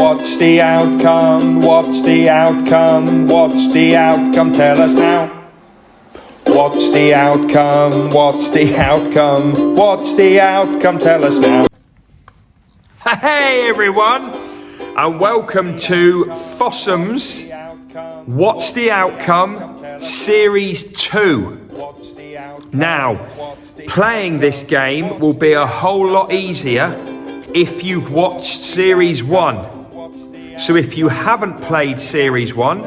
What's the outcome? What's the outcome? What's the outcome? Tell us now. What's the outcome? What's the outcome? What's the outcome? Tell us now. Hey everyone, and welcome to FOSMS What's the Outcome Series 2. Now, playing this game will be a whole lot easier if you've watched Series 1. So if you haven't played Series 1,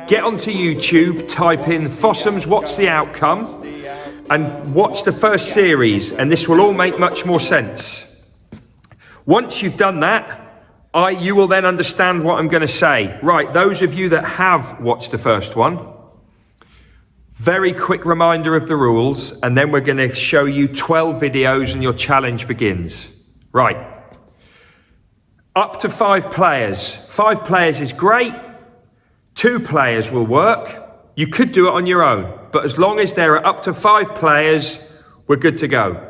get onto YouTube, type in FOSMS What's the Outcome, and watch the first series, and this will all make much more sense. Once you've done that, you will then understand what I'm going to say. Right, those of you that have watched the first one, very quick reminder of the rules, and then we're going to show you 12 videos and your challenge begins. Right, up to 5 players. 5 players is great. 2 players will work. You could do it on your own, but as long as there are up to 5 players, we're good to go.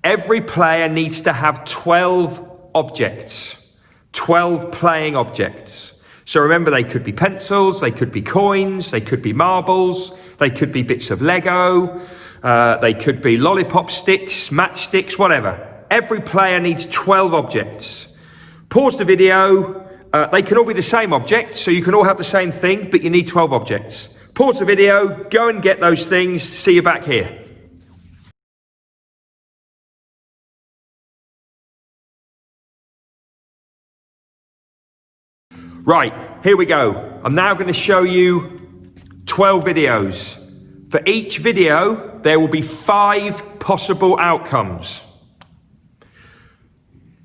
Every player needs to have 12 objects, 12 playing objects. So remember, they could be pencils, they could be coins, they could be marbles, they could be bits of Lego, they could be lollipop sticks, matchsticks, whatever. Every player needs 12 objects. Pause the video. They can all be the same object, so you can all have the same thing, but you need 12 objects. Pause the video, go and get those things. See you back here. Right, here we go. I'm now going to show you 12 videos. For each video, there will be 5 possible outcomes.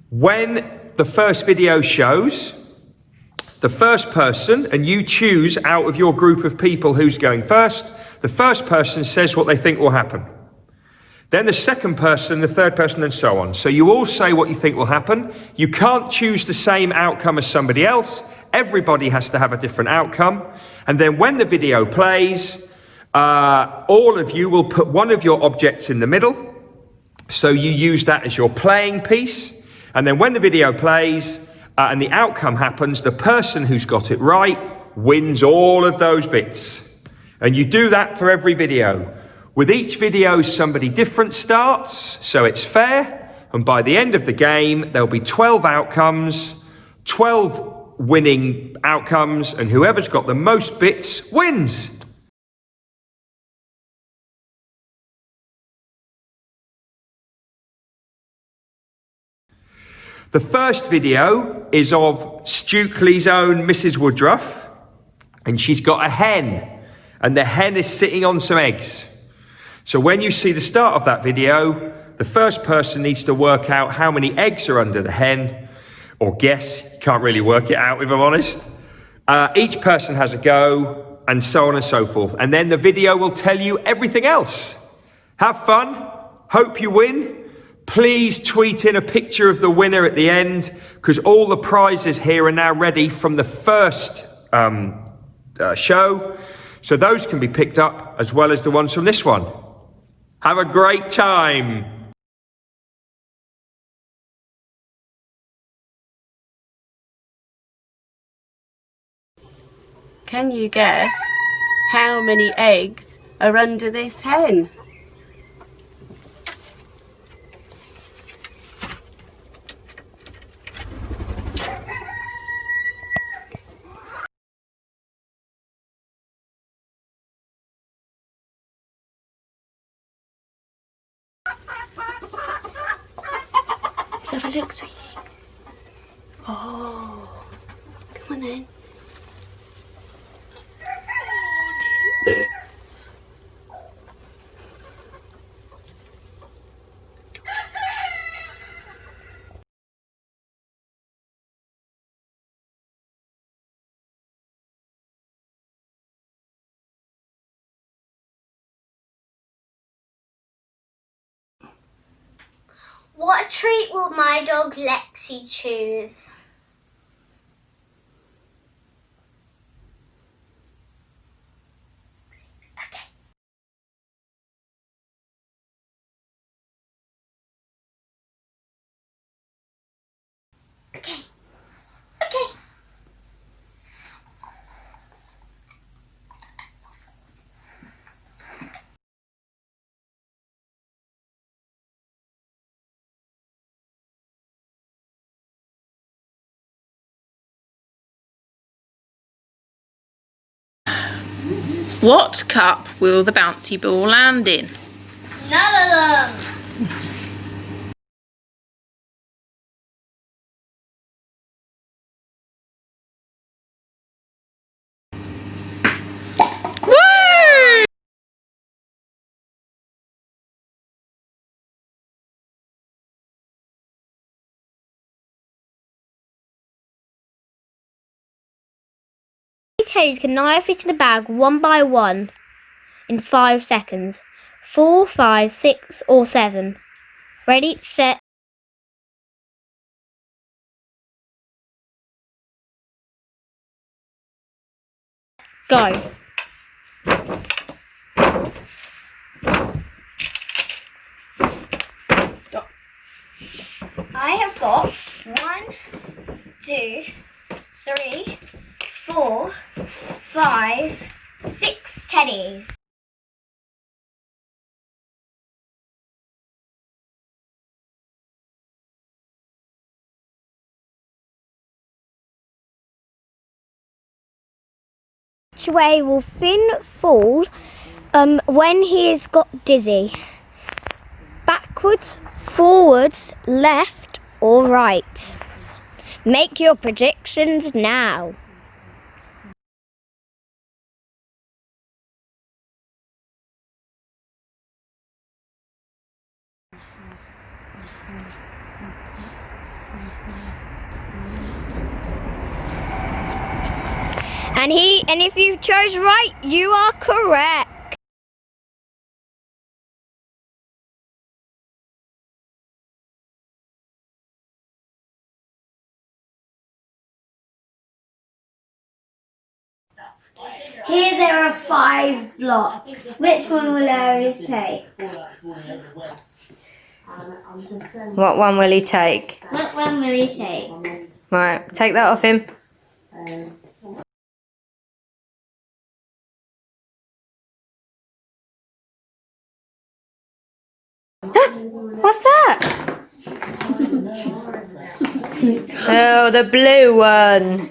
When the first video shows, the first person, and you choose out of your group of people who's going first, the first person says what they think will happen. Then the second person, the third person, and so on. So you all say what you think will happen. You can't choose the same outcome as somebody else. Everybody has to have a different outcome. And then when the video plays, all of you will put one of your objects in the middle. So you use that as your playing piece. And then when the video plays and the outcome happens, the person who's got it right wins all of those bits. And you do that for every video. With each video, somebody different starts, so it's fair. And by the end of the game, there'll be 12 outcomes, 12 winning outcomes, and whoever's got the most bits wins. The first video is of Stukely's own Mrs. Woodruff, and she's got a hen, and the hen is sitting on some eggs. So when you see the start of that video, the first person needs to work out how many eggs are under the hen, or guess. Can't really work it out if I'm honest. Each person has a go, and so on and so forth. And then the video will tell you everything else. Have fun. Hope you win. Please tweet in a picture of the winner at the end, because all the prizes here are now ready from the first show. So those can be picked up as well as the ones from this one. Have a great time. Can you guess how many eggs are under this hen? Let's have a look, sweetie. Oh, come on then. What treat will my dog Lexi choose? Okay. Okay. What cup will the bouncy ball land in? None of them. Woo! Teddies can now fit in the bag one by one in 5 seconds. 4, 5, 6 or 7. Ready, set, go. Stop. I have got 1, 2, 3, 4, 5, 6 teddies. Which way will Finn fall when he has got dizzy? Backwards, forwards, left or right? Make your predictions now. And if you chose right, you are correct. Here there are 5 blocks. Which one will Aries take? What one will he take? What one will he take? Right, take that off him. What's that? Oh, the blue one.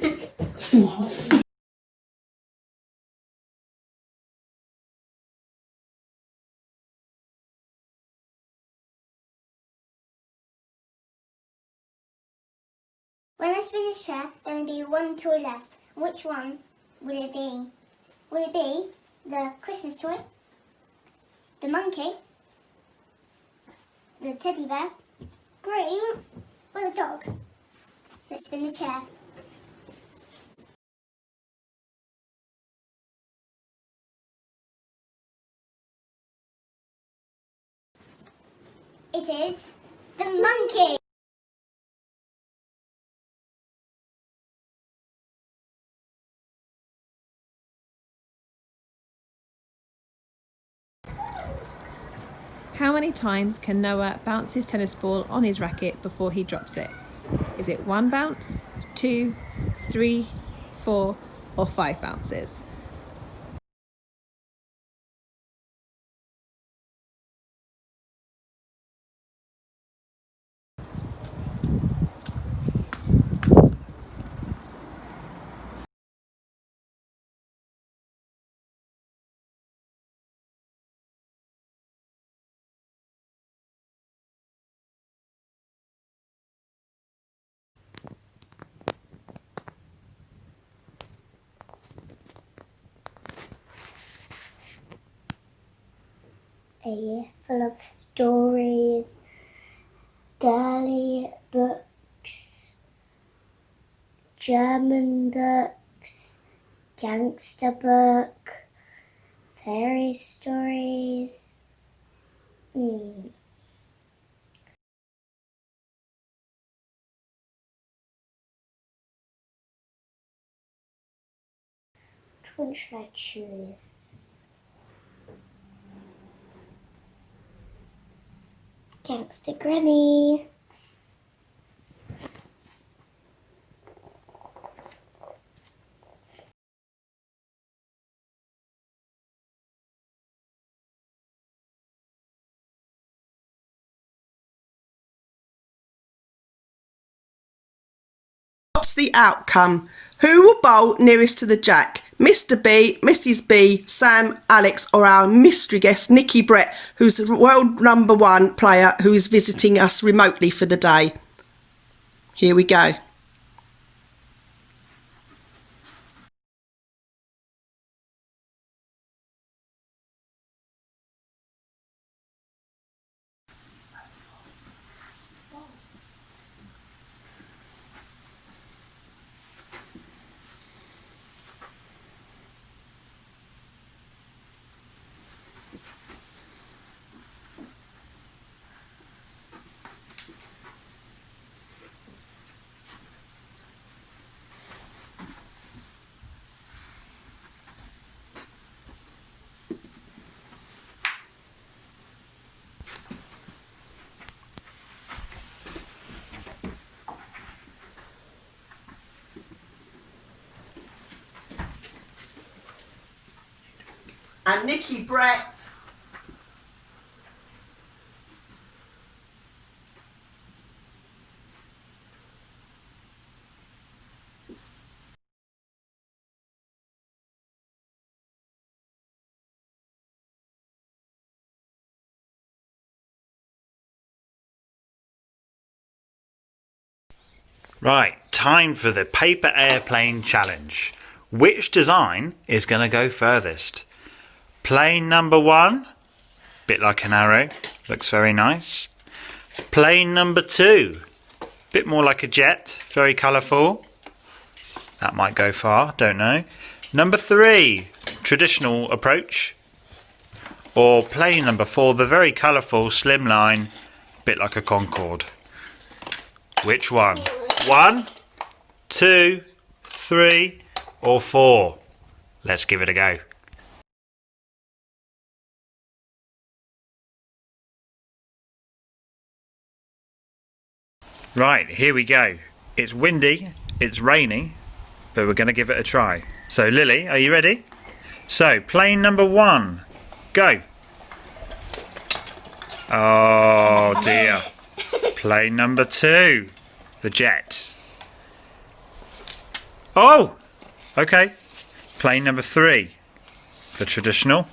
When I spin this chair, there will be one toy left. Which one will it be? Will it be the Christmas toy, the monkey, the teddy bear, green, or the dog? Let's spin the chair. It is the monkey. How many times can Noah bounce his tennis ball on his racket before he drops it? Is it 1 bounce, 2, 3, 4 or 5 bounces? A year full of stories, girly books, German books, gangster book, fairy stories. Which one should I choose? Gangster Granny. What's the outcome? Who will bowl nearest to the jack? Mr. B, Mrs. B, Sam, Alex, or our mystery guest, Nikki Brett, who's the world #1 player who is visiting us remotely for the day. Here we go. And Nikki Brett. Right, time for the paper airplane challenge. Which design is going to go furthest? Plane number 1, bit like an arrow, looks very nice. Plane number 2, bit more like a jet, very colourful. That might go far, don't know. Number 3, traditional approach. Or plane number 4, the very colourful, slimline, bit like a Concorde. Which one? 1, 2, 3, or 4? Let's give it a go. Right, here we go. It's windy, it's rainy, but we're going to give it a try. So Lily, are you ready? So, plane number 1, go. Oh dear. Plane number 2, the jet. Oh, okay. Plane number 3, the traditional.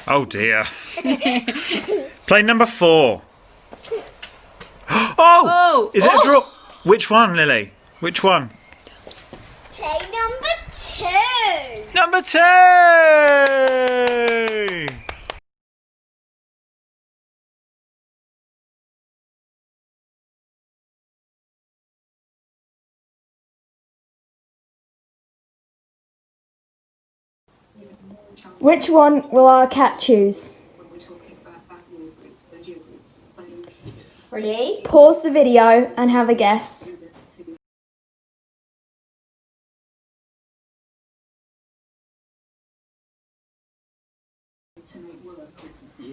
Oh dear. Plane number 4. Oh! Is it a draw? Which one, Lily? Which one? Play number 2. Number 2! Which one will our cat choose? Ready? Pause the video and have a guess.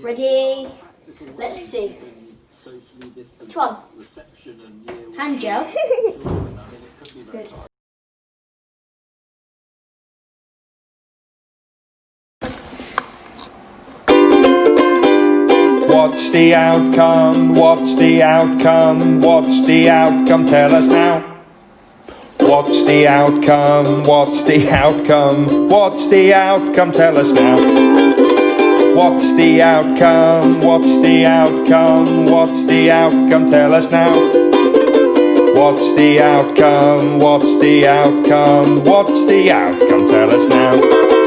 Ready? Let's see. Which one? Hand gel. Good. What's the outcome? What's the outcome? What's the outcome? Tell us now. What's the outcome? What's the outcome? What's the outcome? Tell us now. What's the outcome? What's the outcome? What's the outcome? Tell us now. What's the outcome? What's the outcome? What's the outcome? Tell us now.